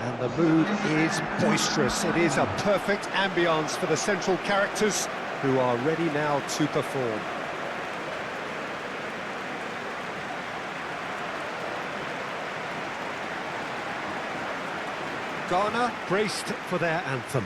And the mood is boisterous. It is a perfect ambience for the central characters who are ready now to perform. Ghana braced for their anthem.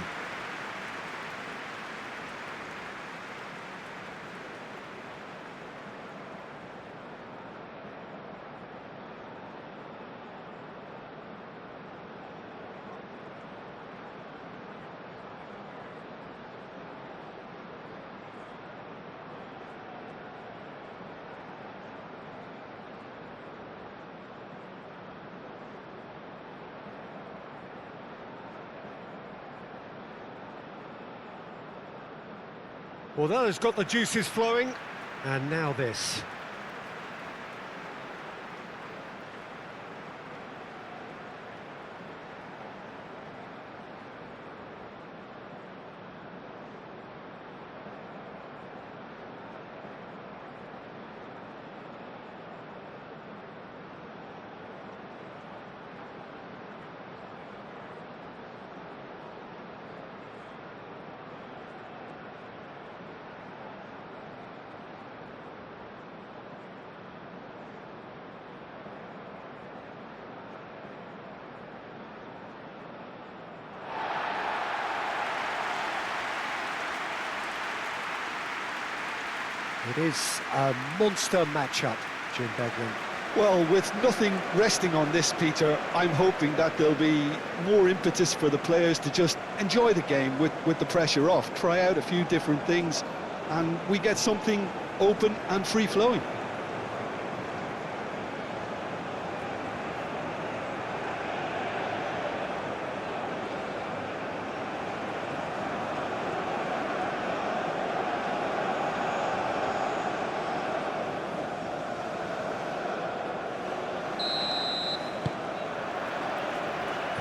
Well, that has got the juices flowing, and now this. It is a monster matchup, Jim Beglin. Well, with nothing resting on this, Peter, I'm hoping that there'll be more impetus for the players to just enjoy the game with the pressure off, try out a few different things, and we get something open and free-flowing.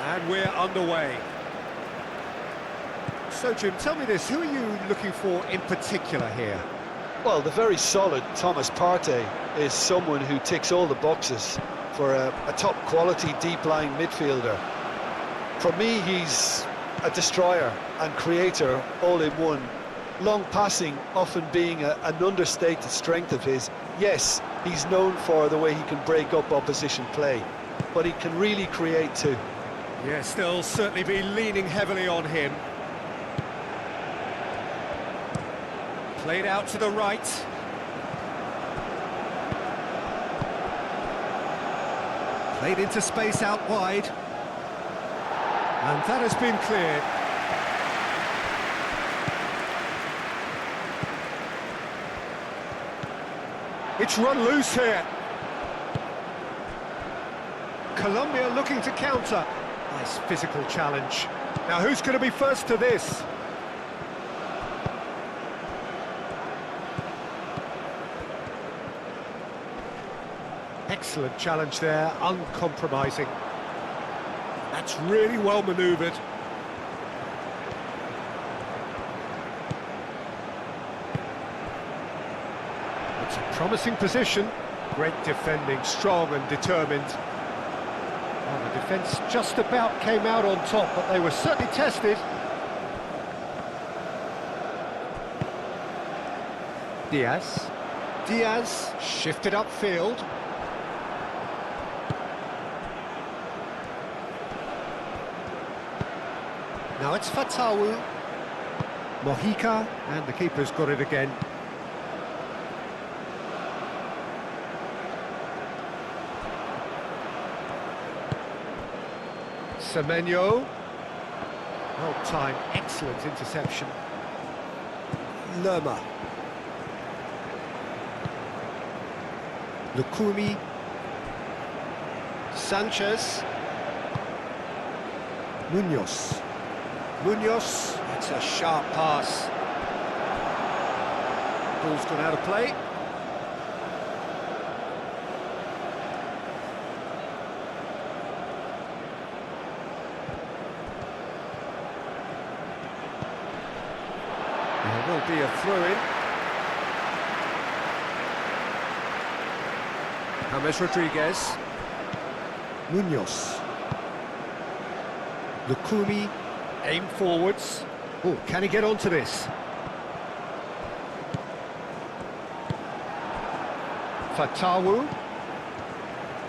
And we're underway. So, Jim, tell me this, who are you looking for in particular here? Well, the very solid Thomas Partey is someone who ticks all the boxes for a top-quality, deep-lying midfielder. For me, he's a destroyer and creator all in one. Long passing often being an understated strength of his. Yes, he's known for the way he can break up opposition play, but he can really create too. Yes, they'll certainly be leaning heavily on him. Played out to the right. Played into space out wide. And that has been cleared. It's run loose here. Colombia looking to counter. Nice physical challenge. Now who's going to be first to this? Excellent challenge there, uncompromising. That's really well manoeuvred. It's a promising position. Great defending, strong and determined. Well, the defence just about came out on top, but they were certainly tested. Diaz shifted upfield. Now it's Fatawu. Mojica, and the keeper's got it again. Semenyo. Well timed, excellent interception. Lerma. Lukumi. Sanchez. Munoz. That's a sharp pass. Ball's gone out of play. There will be a throw-in. James Rodriguez. Munoz. Lukumi, aim forwards. Oh, can he get onto this? Fatawu.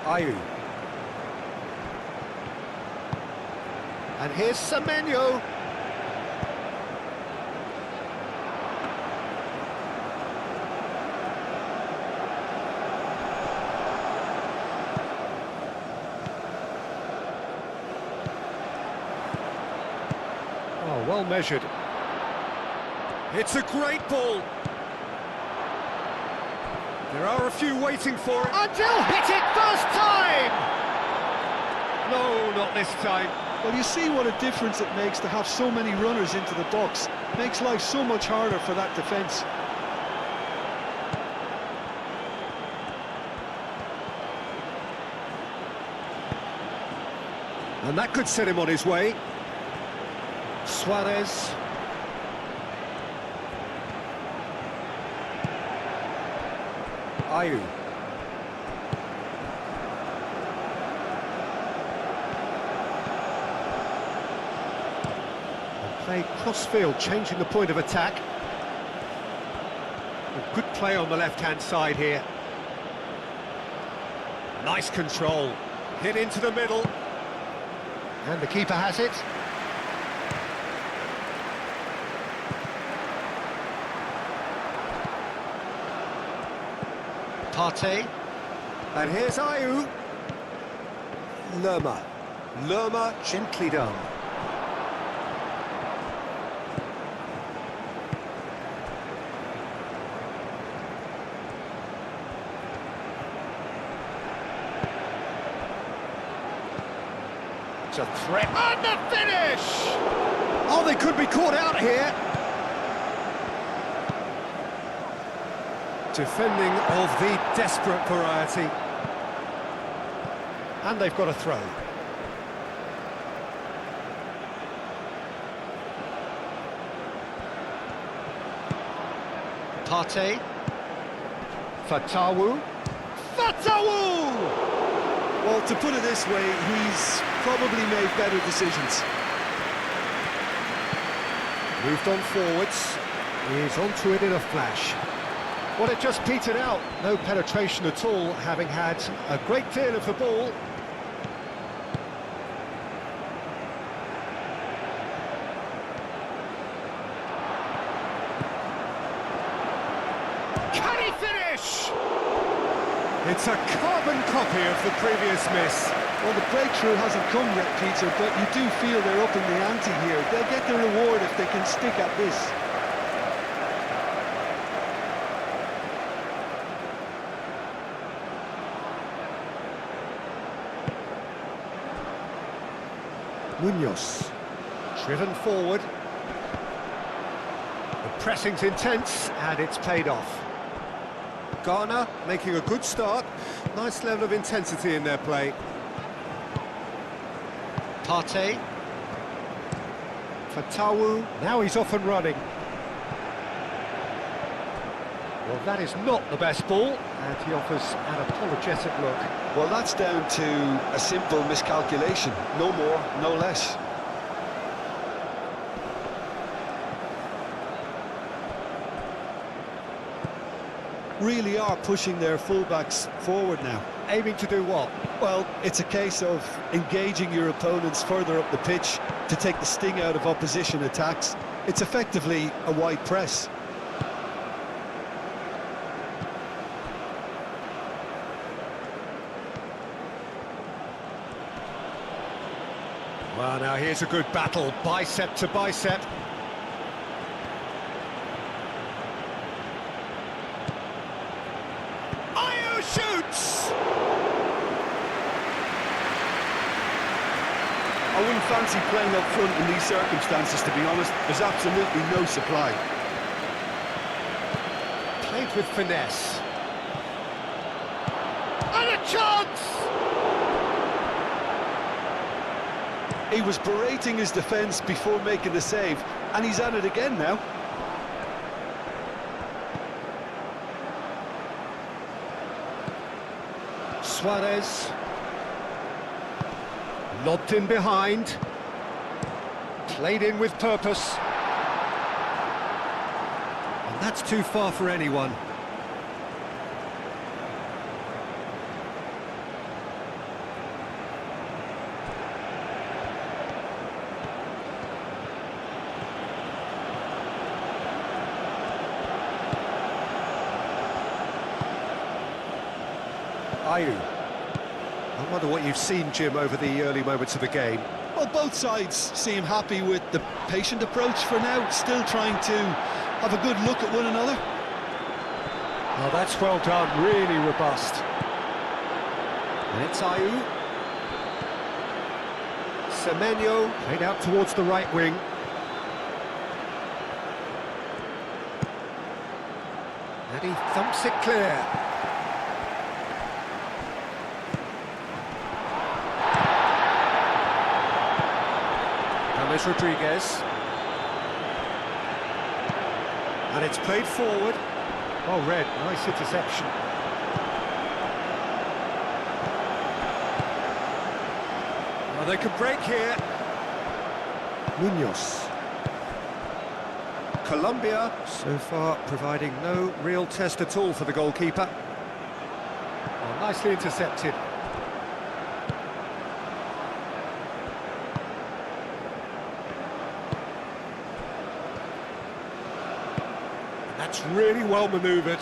Ayu. And here's Semenyo. Oh, well measured. It's a great ball. There are a few waiting for it. Until hit it first time! No, not this time. Well, you see what a difference it makes to have so many runners into the box. Makes life so much harder for that defence. And that could set him on his way. Suarez. Ayu. And play cross-field, changing the point of attack. A good play on the left-hand side here. Nice control. Hit into the middle. And the keeper has it. Partey. And here's Ayu. Lerma. Lerma, gently done. It's a threat. And the finish! Oh, they could be caught out here. Defending of the desperate variety. And they've got a throw. Partey. Fatawu. Fatawu! Well, to put it this way, he's probably made better decisions. Moved on forwards. He's onto it in a flash. Well, it just petered out. No penetration at all, having had a great deal of the ball. Can he finish? It's a carbon copy of the previous miss. Well, the breakthrough hasn't come yet, Peter, but you do feel they're up in the ante here. They'll get the reward if they can stick at this. Munoz, driven forward. The pressing's intense, and it's paid off. Ghana making a good start. Nice level of intensity in their play. Partey. Fatawu. Now he's off and running. Well, that is not the best ball, and he offers an apologetic look. Well, that's down to a simple miscalculation. No more, no less. Really are pushing their fullbacks forward now. Aiming to do what? Well, it's a case of engaging your opponents further up the pitch to take the sting out of opposition attacks. It's effectively a wide press. Well, now here's a good battle, bicep to bicep. Ayu shoots! I wouldn't fancy playing up front in these circumstances, to be honest. There's absolutely no supply. Played with finesse. And a chance! He was berating his defence before making the save, and he's at it again now. Suarez. Lobbed in behind. Played in with purpose. And that's too far for anyone. Ayew. I wonder what you've seen, Jim, over the early moments of the game. Well, both sides seem happy with the patient approach for now, still trying to have a good look at one another. Oh, that's well done, really robust. And it's Ayew. Semenyo played out towards the right wing. And he thumps it clear. Rodriguez, and it's played forward. Oh, Red, nice interception. Well, they could break here. Munoz. Colombia, so far, providing no real test at all for the goalkeeper. Oh, nicely intercepted. That's really well manoeuvred.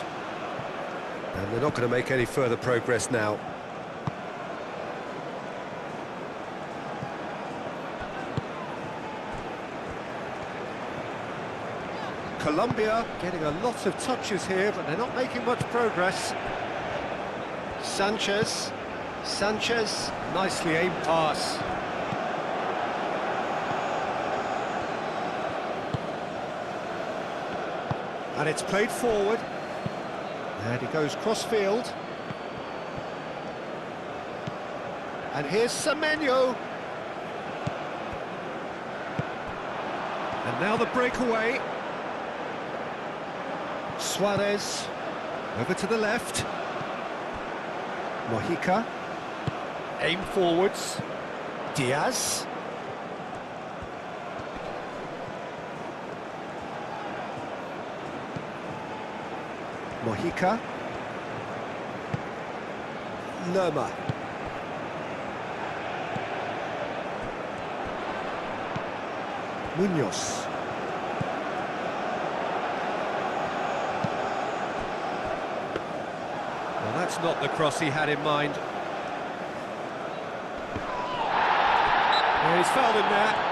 And they're not going to make any further progress now. Colombia getting a lot of touches here, but they're not making much progress. Sanchez, nicely aimed pass. And it's played forward. And he goes cross-field. And here's Semenyo. And now the breakaway. Suarez. Over to the left. Mojica. Aim forwards. Diaz. Mojica. Lerma. Munoz. Well, that's not the cross he had in mind. Yeah, he's fouled him there.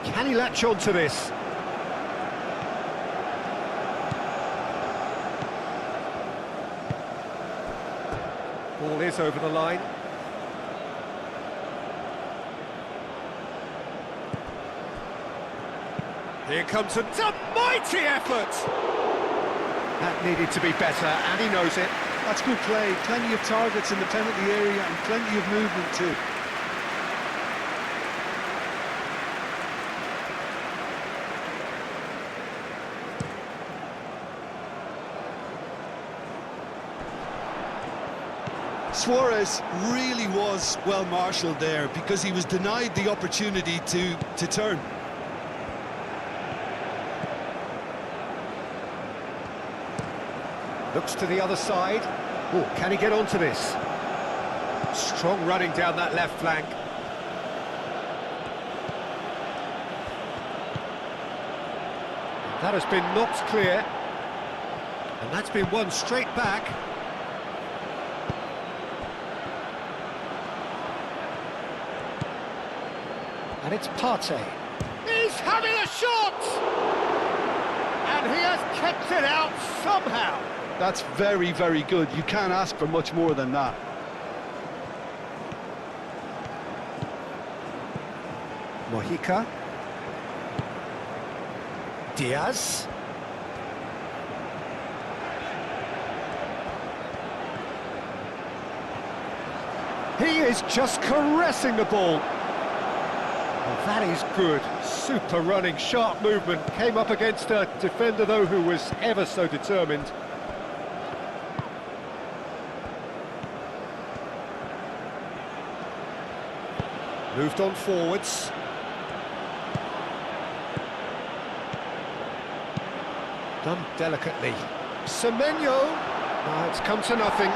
Can he latch on to this? Ball is over the line. Here comes a mighty effort! That needed to be better, and he knows it. That's good play, plenty of targets in the penalty area and plenty of movement too. Suarez really was well marshalled there because he was denied the opportunity to turn. Looks to the other side. Oh, can he get onto this? Strong running down that left flank. That has been knocked clear. And that's been won straight back. And it's Partey. He's having a shot! And he has kept it out somehow. That's very, very good. You can't ask for much more than that. Mojica. Diaz. He is just caressing the ball. Well, that is good. Super running, sharp movement. Came up against a defender, though, who was ever so determined. Moved on forwards. Done delicately. Semenyo. No, it's come to nothing.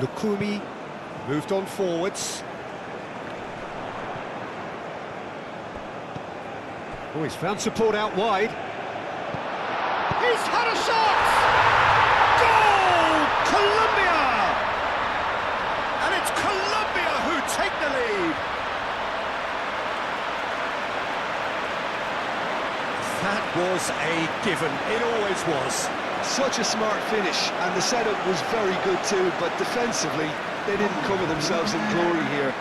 Lukumi moved on forwards. Oh, he's found support out wide. He's had a shot! Goal! Colombia! And it's Colombia who take the lead. That was a given. It always was. Such a smart finish, and the setup was very good too, but defensively, they didn't cover themselves in glory here.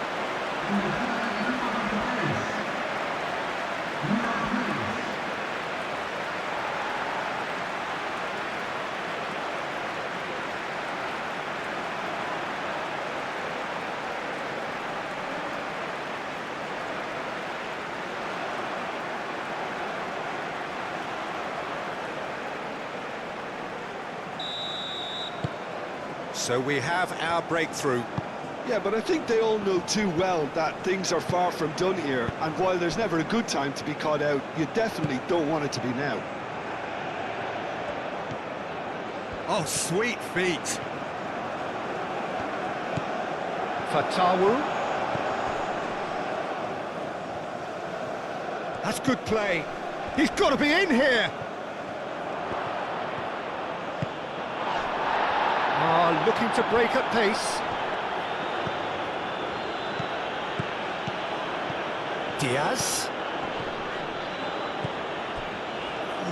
So we have our breakthrough. Yeah, but I think they all know too well that things are far from done here, and while there's never a good time to be caught out, you definitely don't want it to be now. Oh, sweet feet. Fatawu. That's good play. He's got to be in here. Looking to break at pace. Diaz.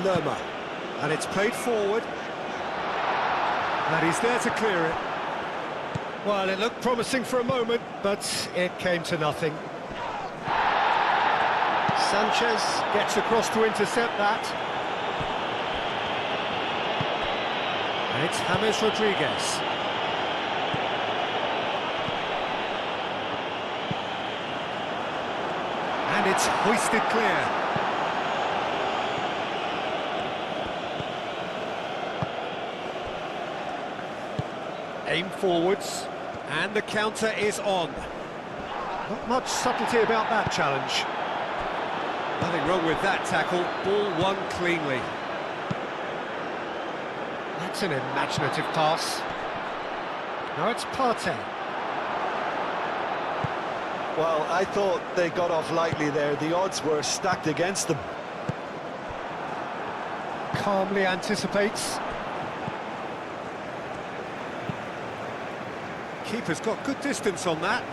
Lerma. And it's played forward. And he's there to clear it. Well, it looked promising for a moment, but it came to nothing. Sanchez gets across to intercept that. And it's James Rodriguez. And it's hoisted clear. Aim forwards, and the counter is on. Not much subtlety about that challenge. Nothing wrong with that tackle, ball won cleanly. That's an imaginative pass. Now it's Partey. Well, I thought they got off lightly there. The odds were stacked against them. Calmly anticipates. Keeper's got good distance on that.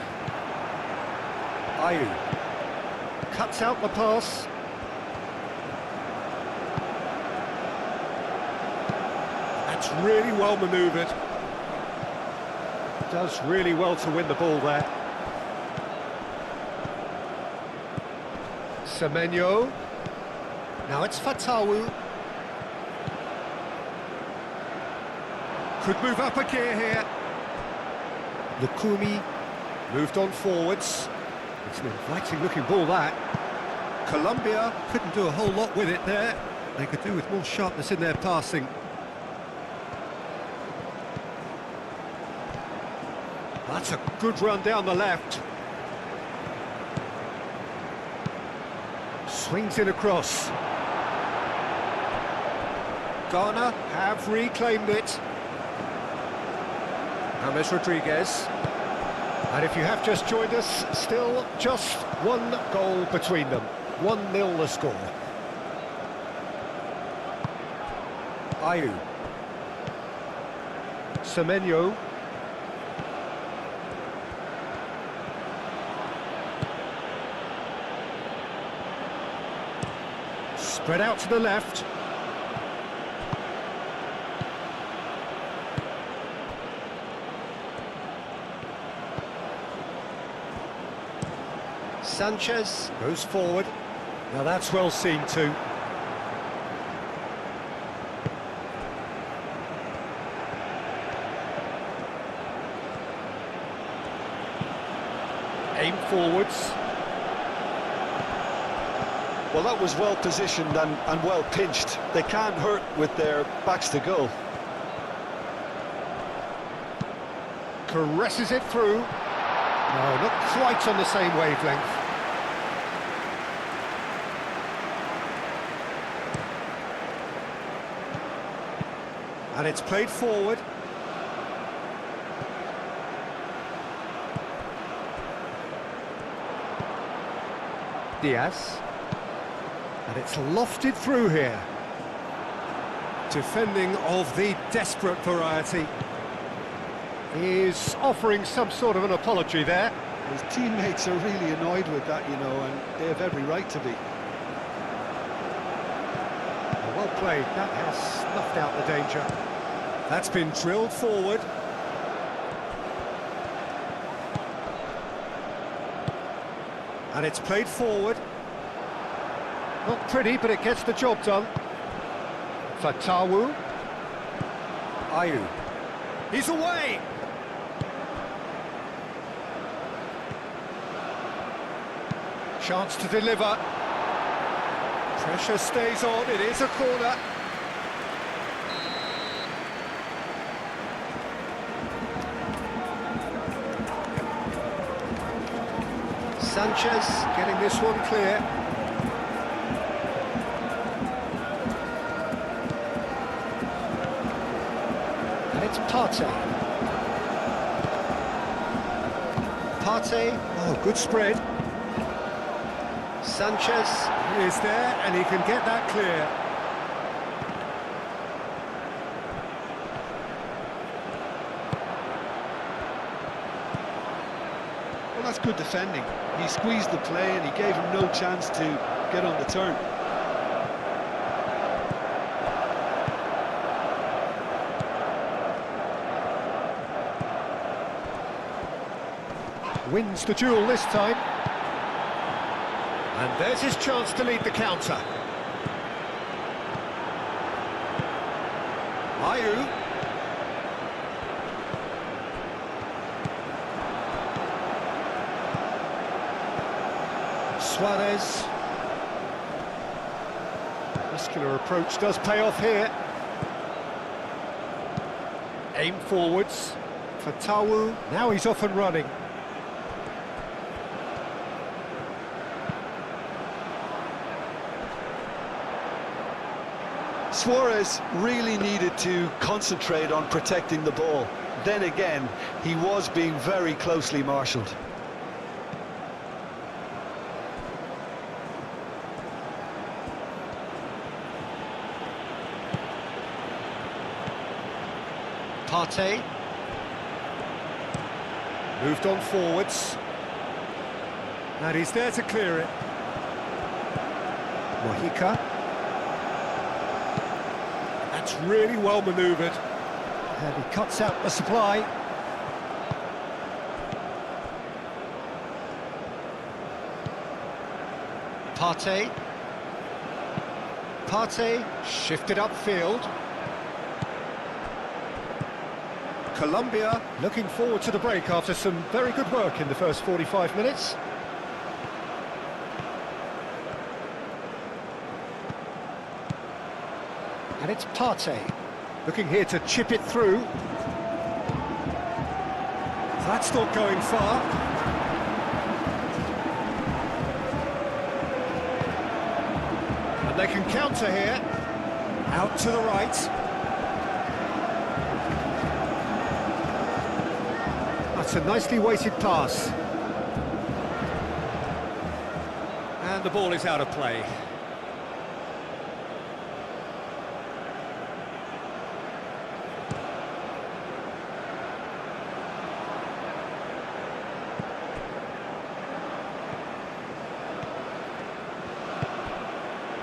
Ayew cuts out the pass. That's really well manoeuvred. Does really well to win the ball there. Semenyo. Now it's Fatawu. Could move up a gear here. Lukumi moved on forwards. It's an inviting looking ball, that. Colombia couldn't do a whole lot with it there. They could do with more sharpness in their passing. That's a good run down the left. Swings in across. Ghana have reclaimed it. James Rodriguez. And if you have just joined us, still just one goal between them. 1-0 the score. Ayew. Semenyo. Spread out to the left. Sanchez goes forward. Now that's well seen too. Aim forwards. Well, that was well positioned and well pinched. They can't hurt with their backs to goal. Caresses it through. No, not quite on the same wavelength. And it's played forward. Diaz. And it's lofted through here. Defending of the desperate variety. He's offering some sort of an apology there. His teammates are really annoyed with that, you know, and they have every right to be. Well played, that has snuffed out the danger. That's been drilled forward. And it's played forward. Not pretty, but it gets the job done. Fatawu. Ayu. He's away! Chance to deliver. Pressure stays on, it is a corner. Sanchez getting this one clear. And it's Partey. Partey, oh, good spread. Sanchez is there, and he can get that clear. Well, that's good defending. He squeezed the play and he gave him no chance to get on the turn. Wins the duel this time. And there's his chance to lead the counter. Ayu. Suarez. Muscular approach does pay off here. Aim forwards. Fatawu. Now he's off and running. Suarez really needed to concentrate on protecting the ball. Then again, he was being very closely marshalled. Partey. Moved on forwards. And he's there to clear it. Mojica. That's really well manoeuvred. And he cuts out the supply. Partey. Partey shifted upfield. Colombia looking forward to the break after some very good work in the first 45 minutes. And it's Partey looking here to chip it through. That's not going far. And they can counter here. Out to the right. That's a nicely weighted pass. And the ball is out of play.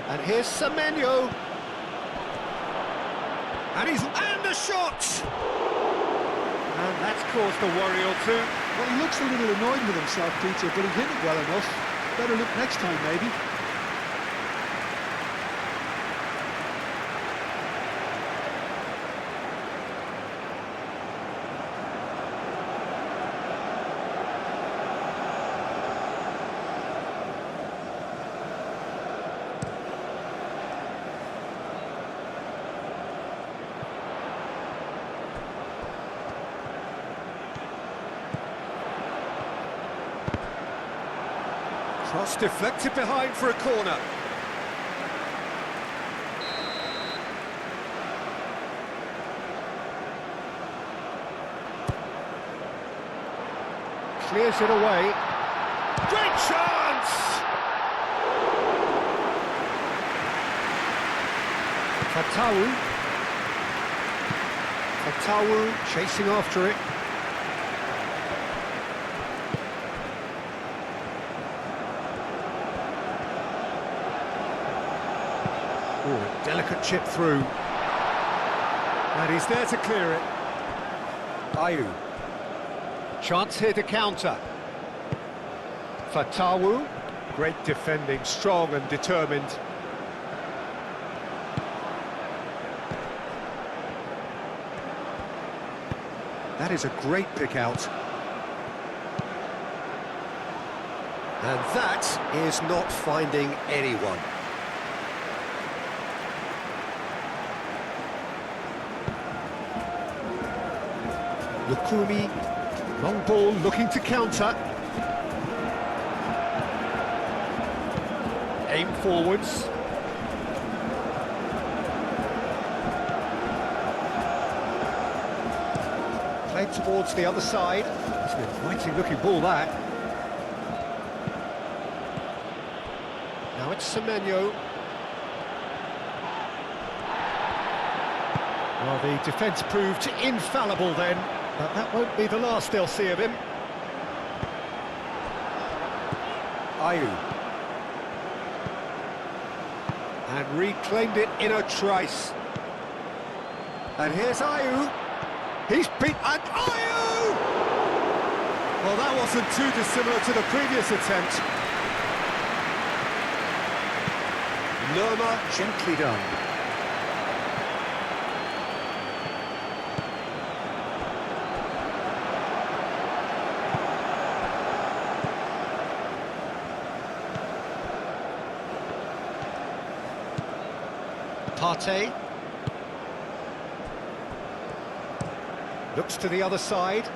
And here's Semenyo. And the shot! And that's caused a worry or two. Well, he looks a little annoyed with himself, Peter, but he hit it well enough. Better look next time, maybe. Cross deflected behind for a corner. Clears it away. Great chance! Fatawu chasing after it. Oh, delicate chip through. And he's there to clear it. Ayew. Chance here to counter. Fatawu. Great defending, strong and determined. That is a great pick out. And that is not finding anyone. Lukumi, long ball looking to counter. Aim forwards. Played towards the other side. It's an inviting looking ball, that. Now it's Semenyo. Well, the defence proved infallible then. But that won't be the last they'll see of him. Ayew. And reclaimed it in a trice. And here's Ayew. He's beat... And Ayew! Well, that wasn't too dissimilar to the previous attempt. Lerma, gently done. Partey looks to the other side.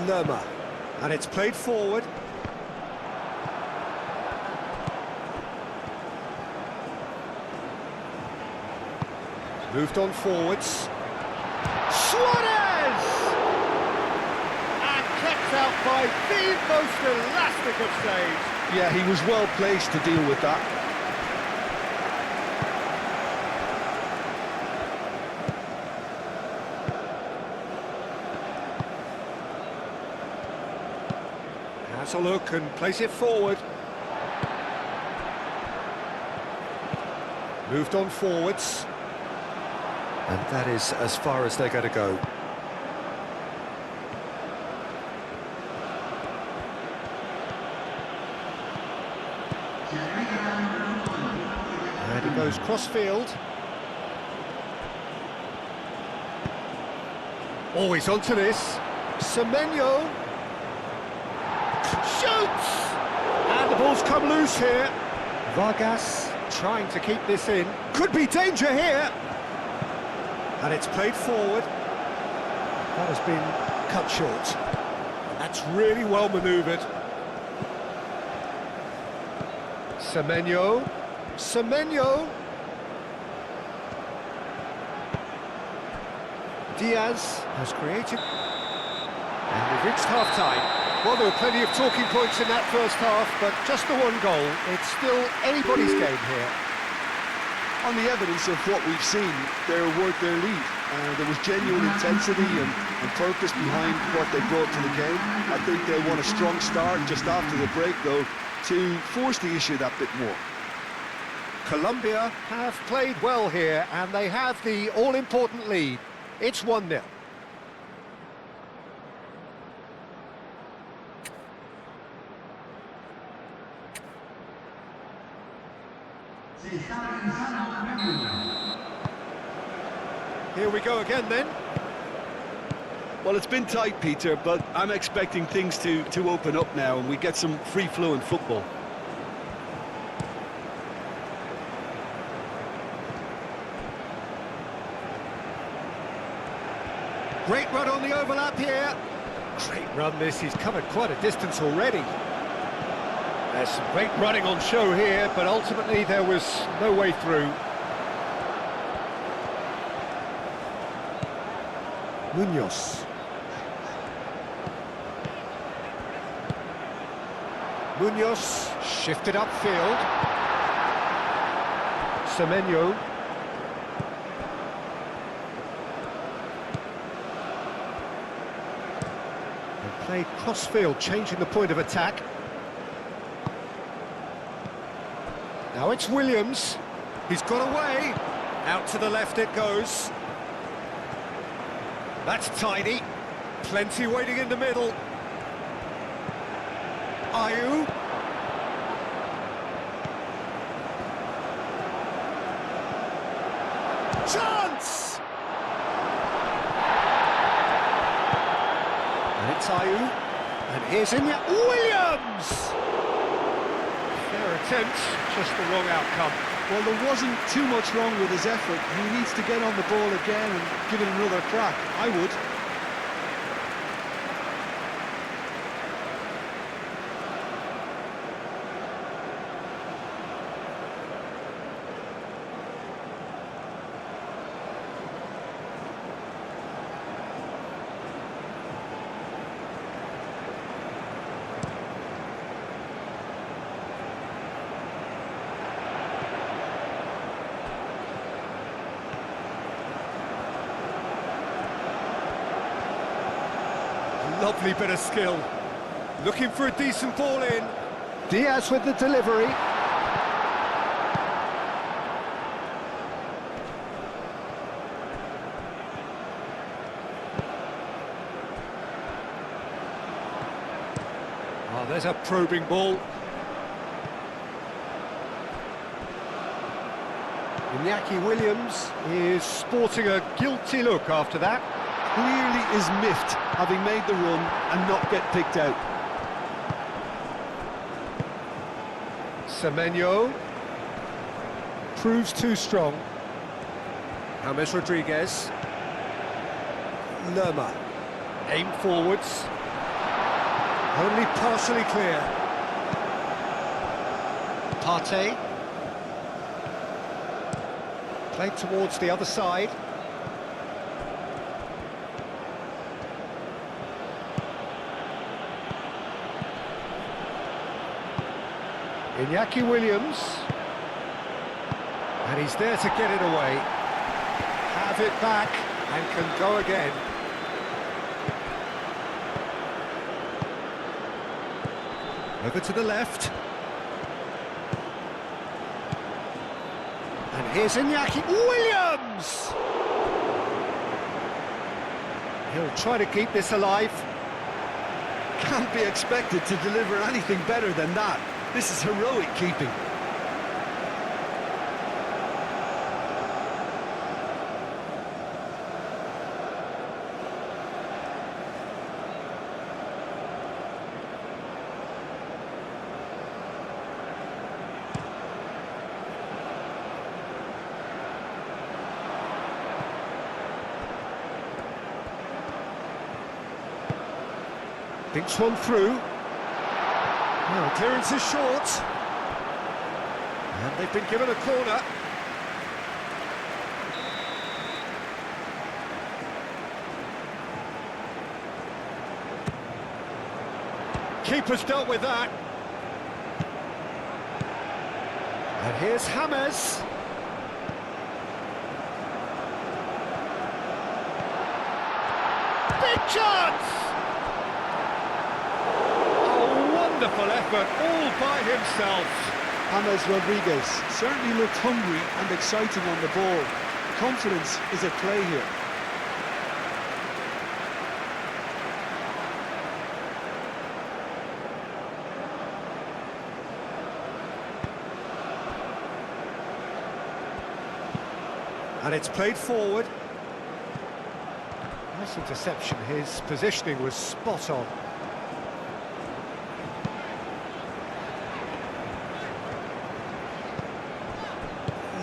Lerma, and it's played forward. Moved on forwards. Suarez! And kept out by the most elastic of saves. Yeah, he was well placed to deal with that. Has a look and plays it forward. Moved on forwards. And that is as far as they're going to go. And he goes cross-field. Always onto this. Semenyo. Shoots! And the ball's come loose here. Vargas trying to keep this in. Could be danger here. And it's played forward. That has been cut short. That's really well manoeuvred. Semenyo. Semenyo. Diaz has created. And we've reached half-time. Well, there were plenty of talking points in that first half, but just the one goal. It's still anybody's game here. On the evidence of what we've seen, they're worth their lead. There was genuine intensity and purpose behind what they brought to the game. I think they'll want a strong start just after the break, though, to force the issue that bit more. Colombia have played well here, and they have the all-important lead. It's 1-0. Here we go again then. Well, it's been tight, Peter, but I'm expecting things to open up now and we get some free-flowing football. Great run on the overlap here. Great run this, he's covered quite a distance already. There's some great running on show here, but ultimately there was no way through. Munoz. Munoz shifted upfield. Semenyo. And played cross-field, changing the point of attack. Now it's Williams. He's got away. Out to the left it goes. That's tidy. Plenty waiting in the middle. Ayew. Chance! And it's Ayew. And here's Williams! Fair attempt, just the wrong outcome. Well, there wasn't too much wrong with his effort. He needs to get on the ball again and give it another crack. I would. Lovely bit of skill. Looking for a decent ball in. Diaz with the delivery. Oh, there's a probing ball. Iñaki Williams is sporting a guilty look after that. Clearly is miffed, having made the run and not get picked out. Semenyo proves too strong. James Rodriguez. Lerma. Aim forwards. Only partially clear. Partey. Played towards the other side. Iñaki Williams, and he's there to get it away, have it back, and can go again. Over to the left. And here's Iñaki Williams! He'll try to keep this alive. Can't be expected to deliver anything better than that. This is heroic keeping. Thinks one through. Well, clearance is short. And they've been given a corner. Keeper's dealt with that. And here's James. Big chance! Wonderful effort, all by himself. James Rodriguez certainly looked hungry and exciting on the ball. Confidence is at play here. And it's played forward. Nice interception. His positioning was spot on.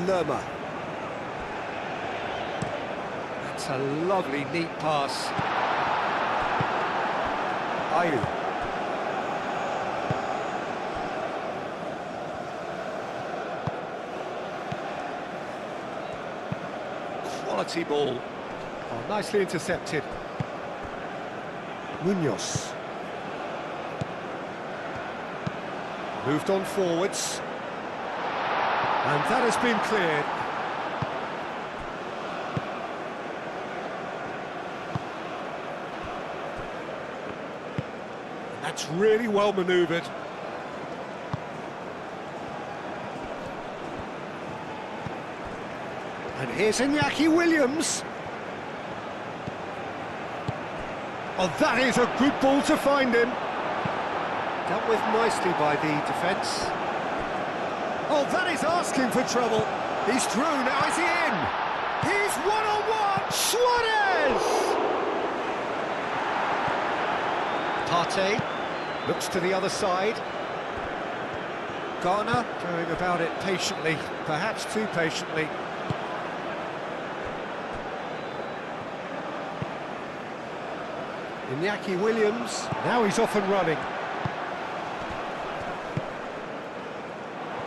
Lerma. That's a lovely, neat pass. Ayew. Quality ball. Oh, nicely intercepted. Munoz. Moved on forwards. And that has been cleared. That's really well manoeuvred. And here's Iñaki Williams. Oh, that is a good ball to find him. Dealt with nicely by the defence. Oh, that is asking for trouble. He's through, now is he in? He's one-on-one! Suarez! Partey looks to the other side. Garner going about it patiently, perhaps too patiently. Iñaki Williams, now he's off and running.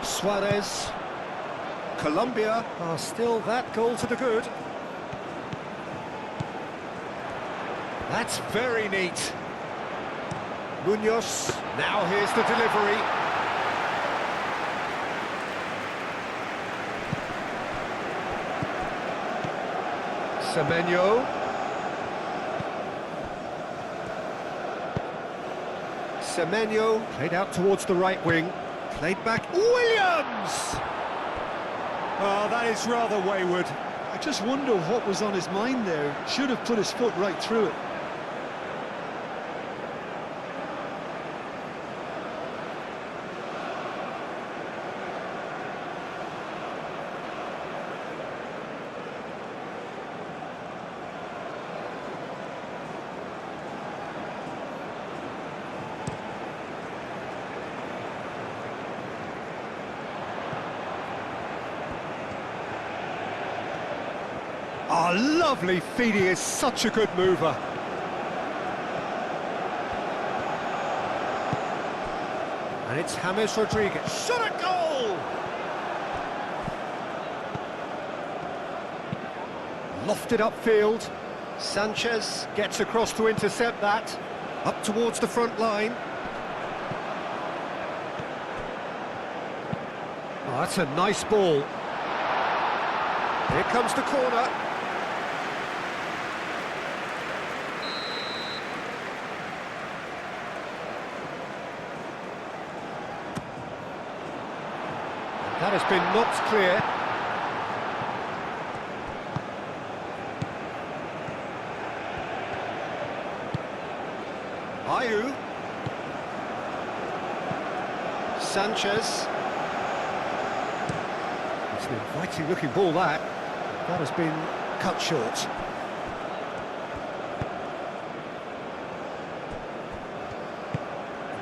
Suarez. Colombia are still that goal to the good. That's very neat. Munoz, now here's the delivery. Semenyo. Semenyo played out towards the right wing. Played back, Williams! Oh, that is rather wayward. I just wonder what was on his mind there. Should have put his foot right through it. Oh, lovely feed, he is such a good mover. And it's James Rodriguez. Shot a goal! Lofted upfield. Sanchez gets across to intercept that. Up towards the front line. Oh, that's a nice ball. Here comes the corner. That has been knocked clear. Ayew. Sanchez. It's an inviting looking ball that. That has been cut short.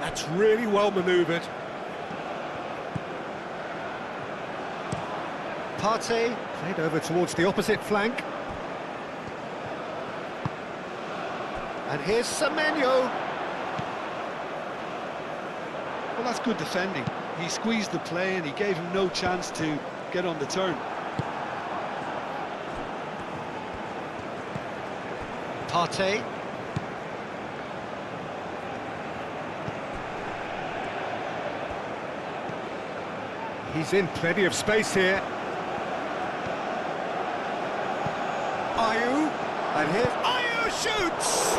That's really well manoeuvred. Partey played over towards the opposite flank. And here's Semenyo. Well, that's good defending. He squeezed the play and he gave him no chance to get on the turn. Partey. He's in plenty of space here. Ayew, and here's Ayew shoots!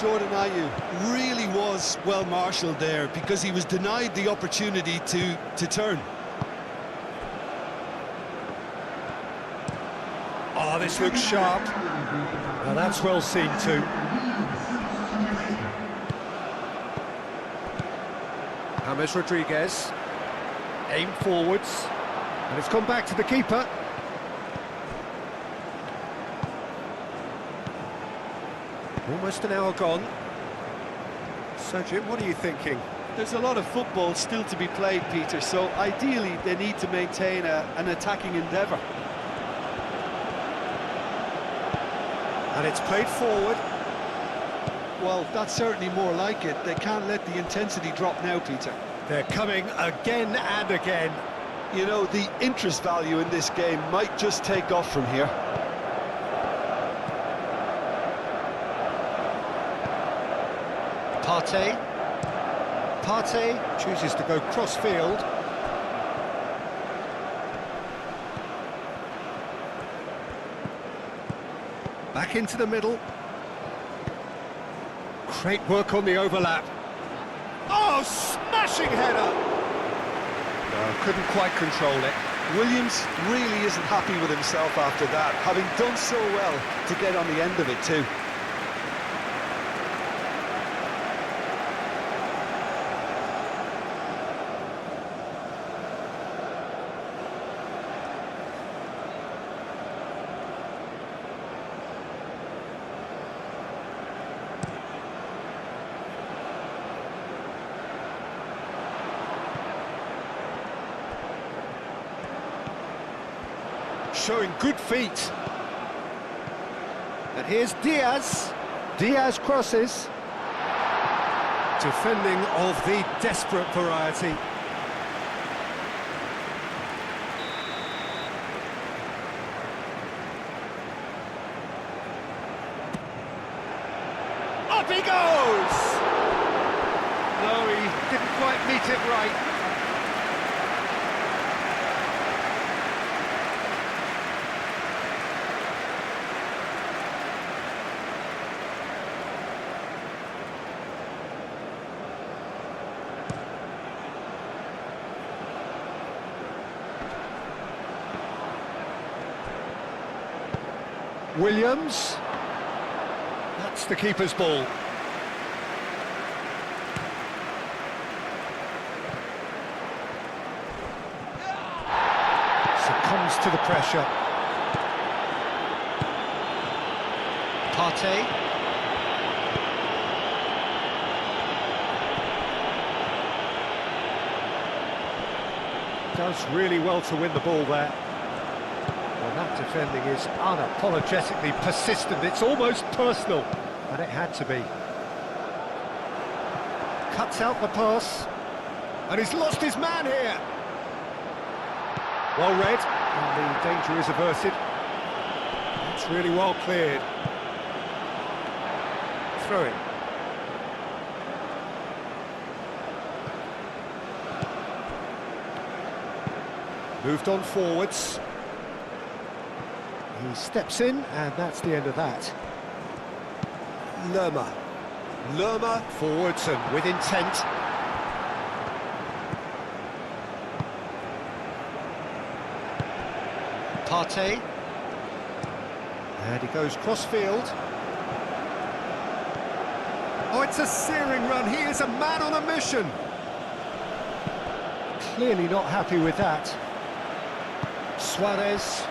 Jordan Ayew. Really was well marshalled there because he was denied the opportunity to turn. Oh, this looks sharp. Now that's well seen too. James Rodriguez. Aim forwards. And it's gone back to the keeper. Almost an hour gone. So, Jim, what are you thinking? There's a lot of football still to be played, Peter, so ideally they need to maintain an attacking endeavour. And it's played forward. Well, that's certainly more like it. They can't let the intensity drop now, Peter. They're coming again and again. You know, the interest value in this game might just take off from here. Partey chooses to go cross-field. Back into the middle. Great work on the overlap. Oh, smashing header! No, couldn't quite control it. Williams really isn't happy with himself after that, having done so well to get on the end of it too. Showing good feet. And here's Diaz. Diaz crosses. Defending of the desperate variety. Up he goes! No, he didn't quite meet it right. Williams. That's the keeper's ball. Succumbs to the pressure. Partey. Does really well to win the ball there. Well, that defending is unapologetically persistent. It's almost personal, and it had to be. Cuts out the pass, and he's lost his man here. Well read, and the danger is averted. That's really well cleared. Throwing. Moved on forwards. He steps in, and that's the end of that. Lerma forwards and with intent. Partey. And he goes cross-field. Oh, it's a searing run. He is a man on a mission. Clearly not happy with that. Suarez.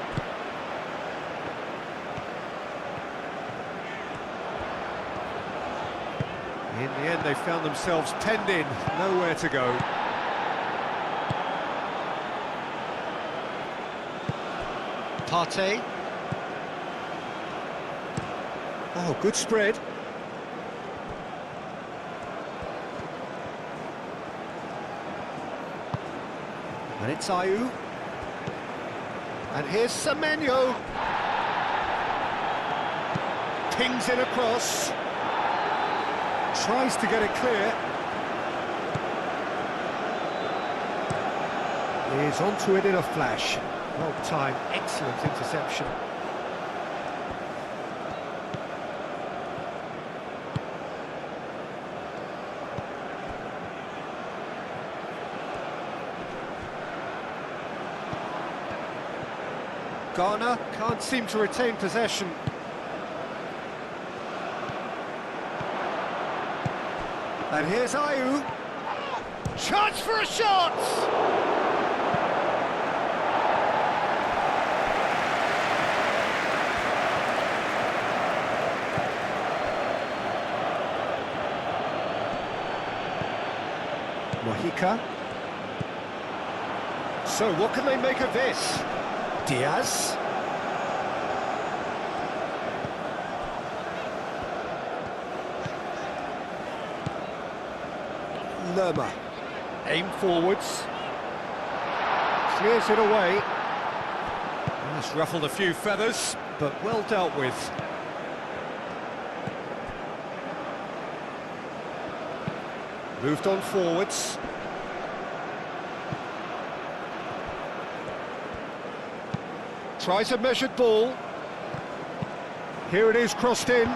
In the end, they found themselves penned in, nowhere to go. Partey. Oh, good spread. And it's Ayew. And here's Semenyo. Pings it across. Tries to get it clear. Is onto it in a flash. Well timed, excellent interception. Ghana can't seem to retain possession. And here's Ayew. Chance for a shot! Mojica. So what can they make of this? Diaz. Lerma. Aim forwards. Clears it away. That's ruffled a few feathers, but well dealt with. Moved on forwards. Tries a measured ball. Here it is, crossed in.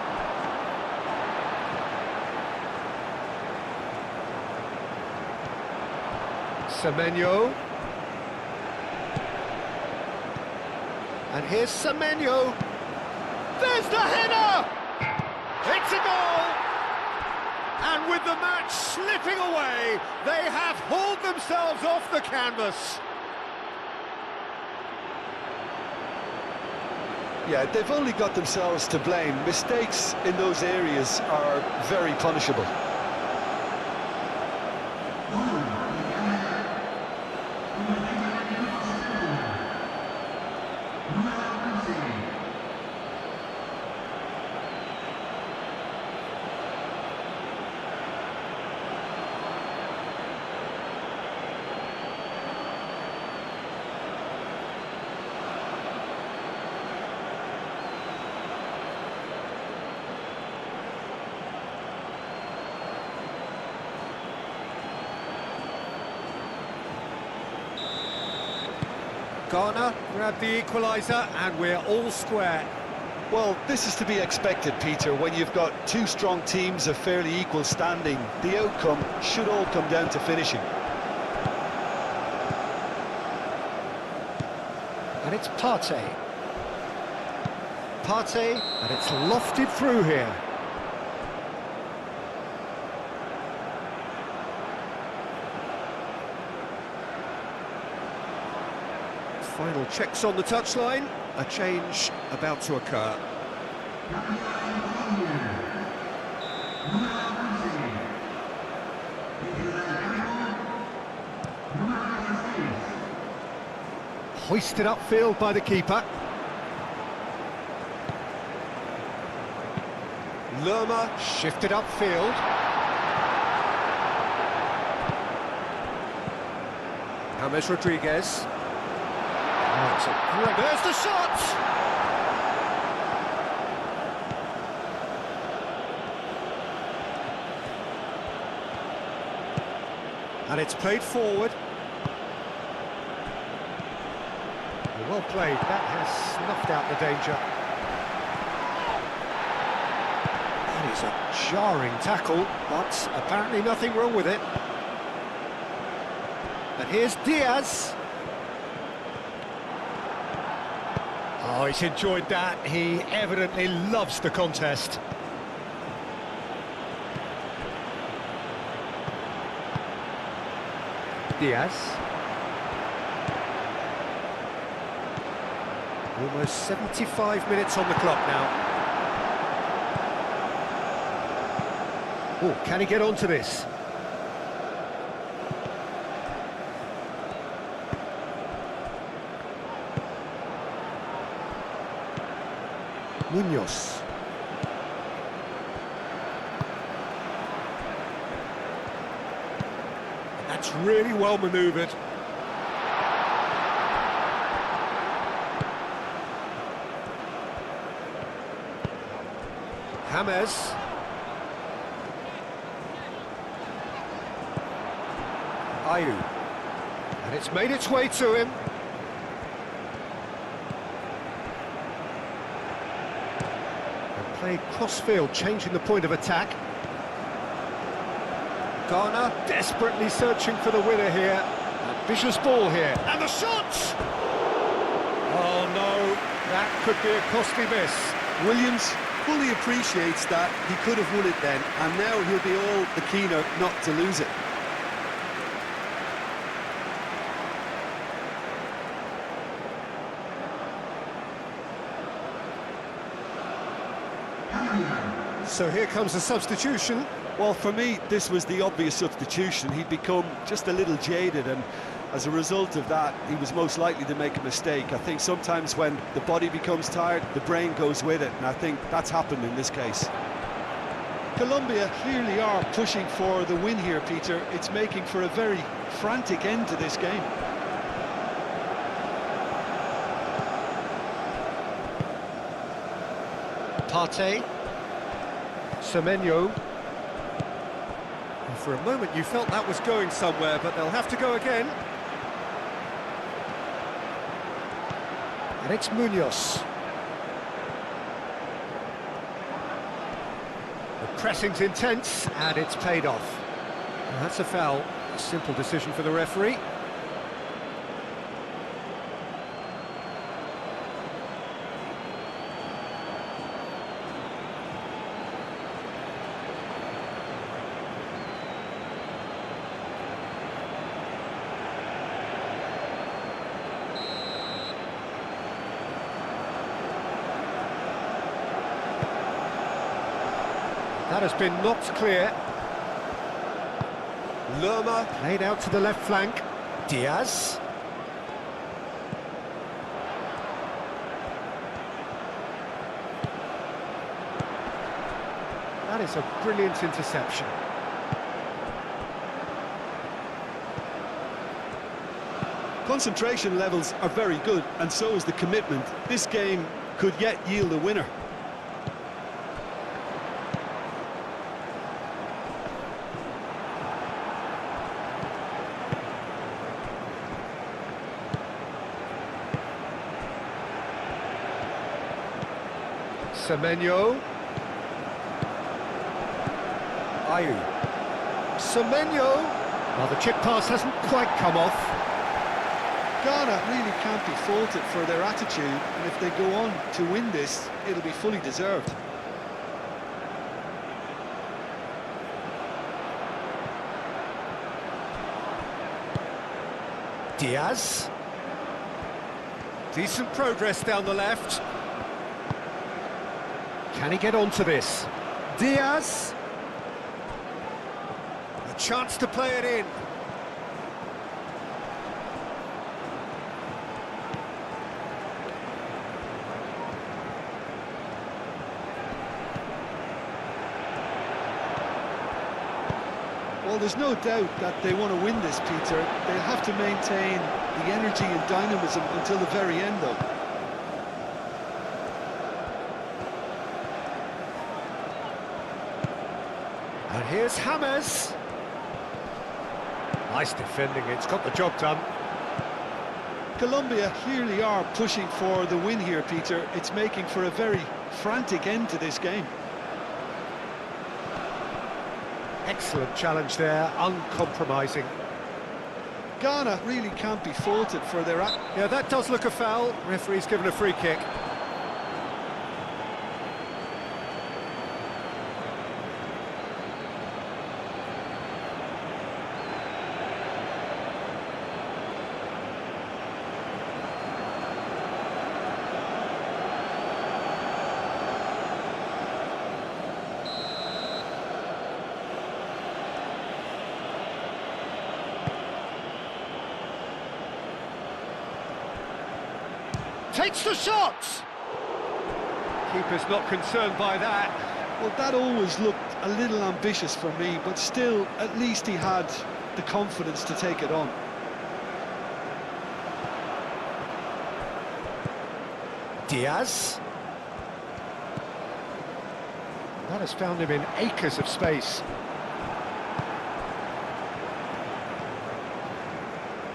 Semenyo. And here's Semenyo. There's the header! It's a goal! And with the match slipping away, they have hauled themselves off the canvas. Yeah, they've only got themselves to blame. Mistakes in those areas are very punishable. Ghana grabbed the equaliser and we're all square. Well, this is to be expected, Peter, when you've got two strong teams of fairly equal standing. The outcome should all come down to finishing. And it's Partey. Partey, and it's lofted through here. Final checks on the touchline, a change about to occur. Hoisted upfield by the keeper. Lerma shifted upfield. James Rodriguez. That's a great... There's the shot! And it's played forward. Well played, that has snuffed out the danger. That is a jarring tackle, but apparently nothing wrong with it. And here's Diaz. Oh, he's enjoyed that. He evidently loves the contest. Diaz. Almost 75 minutes on the clock now. Oh, can he get onto this? Munoz. That's really well manoeuvred. James. Ayew. And it's made its way to him. Played cross-field, changing the point of attack. Ghana desperately searching for the winner here. Ambitious ball here. And the shot! Oh no, could be a costly miss. Williams fully appreciates that he could have won it then, and now he'll be all the keener not to lose it. So here comes a substitution. Well, for me, this was the obvious substitution. He'd become just a little jaded, and as a result of that, he was most likely to make a mistake. I think sometimes when the body becomes tired, the brain goes with it, and I think that's happened in this case. Colombia clearly are pushing for the win here, Peter. It's making for a very frantic end to this game. Partey. Semenyo. For a moment you felt that was going somewhere, but they'll have to go again. And it's Munoz. The pressing's intense, and it's paid off. And that's a foul. A simple decision for the referee. That has been knocked clear. Lerma played out to the left flank. Diaz. That is a brilliant interception. Concentration levels are very good, and so is the commitment. This game could yet yield a winner. Semenyo. Ayu. Semenyo. Well, the chip pass hasn't quite come off. Ghana really can't be faulted for their attitude, and if they go on to win this, it'll be fully deserved. Diaz. Decent progress down the left. Can he get onto this? Diaz. A chance to play it in. Well, there's no doubt that they want to win this, Peter. They'll have to maintain the energy and dynamism until the very end, though. And here's James. Nice defending, it's got the job done. Colombia clearly are pushing for the win here, Peter. It's making for a very frantic end to this game. Excellent challenge there, uncompromising. Ghana really can't be faulted for their... Yeah, that does look a foul. Referee's given a free kick. Takes the shot! Keeper's not concerned by that. Well, that always looked a little ambitious for me, but still, at least he had the confidence to take it on. Diaz. That has found him in acres of space.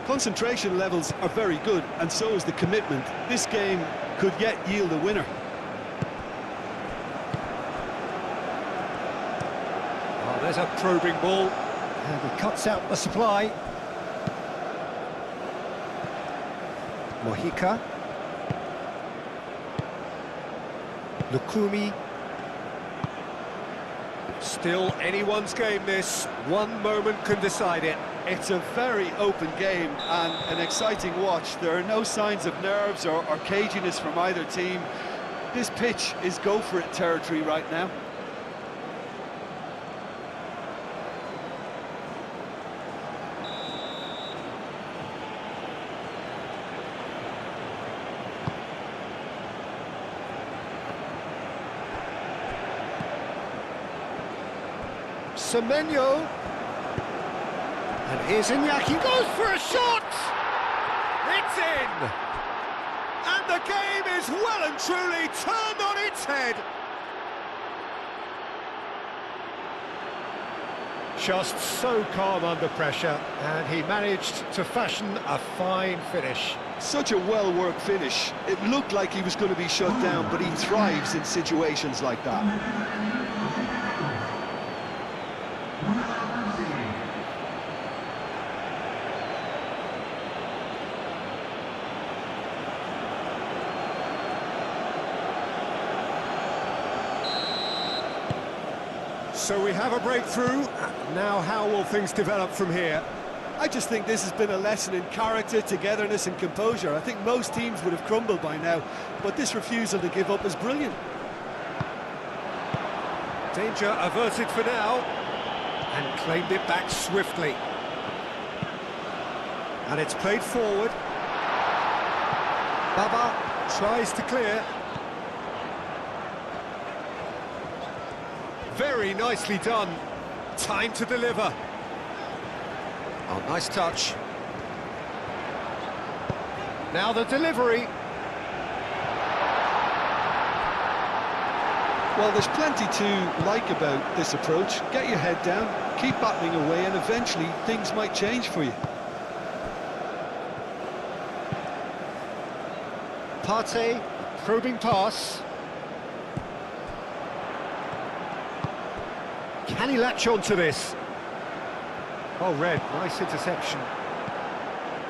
Concentration levels are very good, and so is the commitment. This game could yet yield a winner. Oh, there's a probing ball. And he cuts out the supply. Mojica. Lukumi. Still anyone's game, this. One moment can decide it. It's a very open game and an exciting watch. There are no signs of nerves or caginess from either team. This pitch is go-for-it territory right now. Semenyo. And here's Iñaki, goes for a shot! It's in! And the game is well and truly turned on its head. Just so calm under pressure, and he managed to fashion a fine finish. Such a well-worked finish. It looked like he was going to be shut down, but he thrives in situations like that. So we have a breakthrough. Now how will things develop from here? I just think this has been a lesson in character, togetherness and composure. I think most teams would have crumbled by now, but this refusal to give up is brilliant. Danger averted for now, and claimed it back swiftly. And it's played forward. Baba tries to clear. Very nicely done. Time to deliver. Oh, nice touch. Now the delivery. Well, there's plenty to like about this approach. Get your head down, keep battling away, and eventually things might change for you. Partey, probing pass. Can he latch on to this? Oh, Red, nice interception.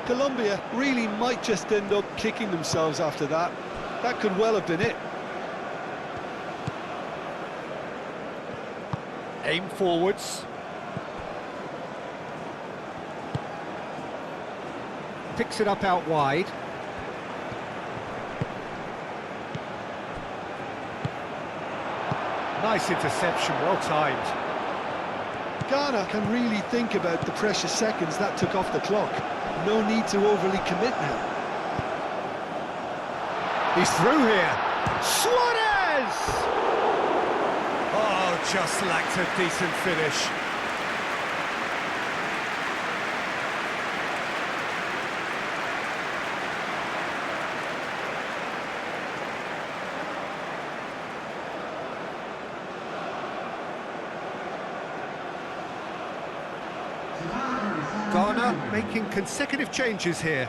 Colombia really might just end up kicking themselves after that. That could well have been it. Aim forwards. Picks it up out wide. Nice interception, well timed. Ghana can really think about the precious seconds that took off the clock. No need to overly commit now. He's through here. Suarez! Oh, just lacked a decent finish. Ghana making consecutive changes here.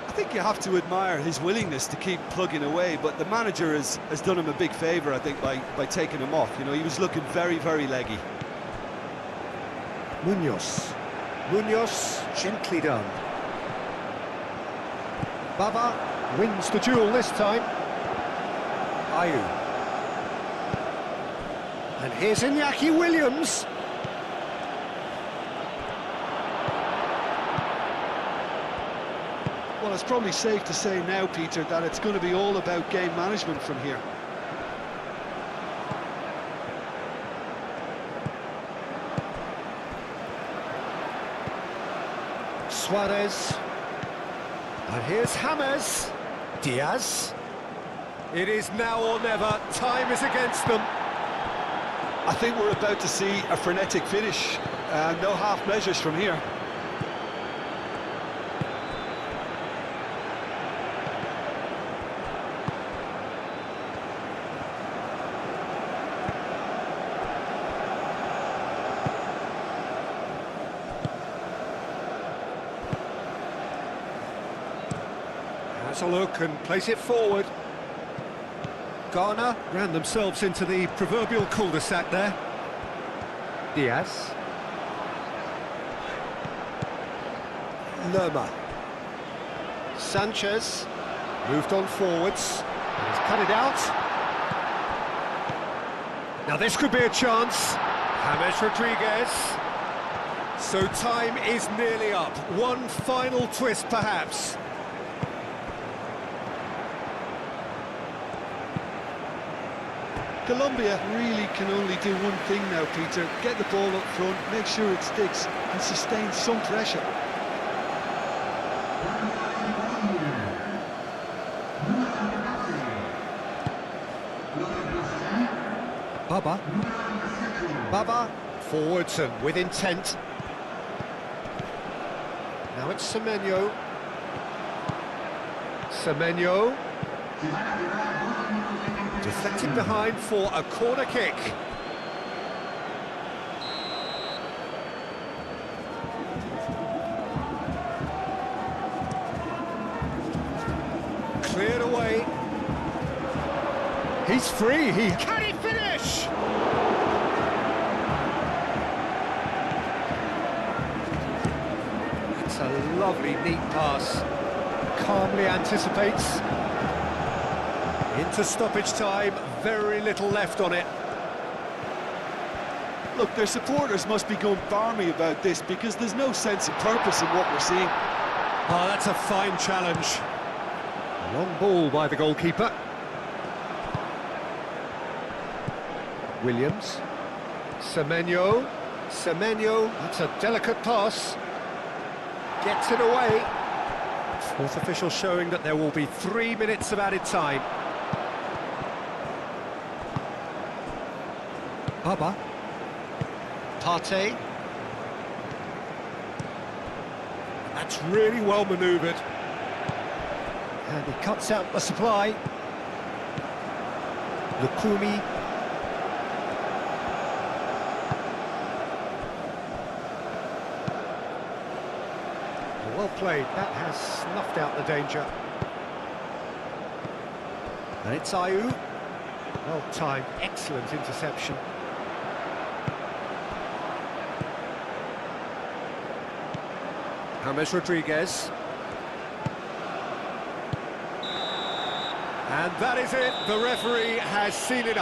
I think you have to admire his willingness to keep plugging away, but the manager has done him a big favour, I think, by taking him off. You know, he was looking very, very leggy. Munoz. Munoz, gently done. Baba wins the duel this time. Ayew. And here's Iñaki Williams. Well, it's probably safe to say now, Peter, that it's going to be all about game management from here. Suarez. And here's James. Diaz. It is now or never. Time is against them. I think we're about to see a frenetic finish. No half measures from here. Has a look and place it forward. Ghana ran themselves into the proverbial cul-de-sac there. Diaz. Lerma. Sanchez moved on forwards. He's cut it out. Now this could be a chance. James Rodriguez. So time is nearly up. One final twist, perhaps. Colombia really can only do one thing now, Peter. Get the ball up front, make sure it sticks, and sustain some pressure. Baba, forwards and with intent. Now it's Semenyo. Semenyo. Deflected behind for a corner kick. Cleared away. He's free. Can he finish? It's a lovely, neat pass. Calmly anticipates. Into stoppage time, very little left on it. Look, their supporters must be going barmy about this because there's no sense of purpose in what we're seeing. Oh, that's a fine challenge. Long ball by the goalkeeper. Williams. Semenyo. Semenyo, that's a delicate pass. Gets it away. Fourth official showing that there will be 3 minutes of added time. Baba. Partey. That's really well manoeuvred. And he cuts out the supply. Lukumi. Well played, that has snuffed out the danger. And it's Ayew. Well timed, excellent interception. James Rodriguez. And that is it, the referee has seen it up.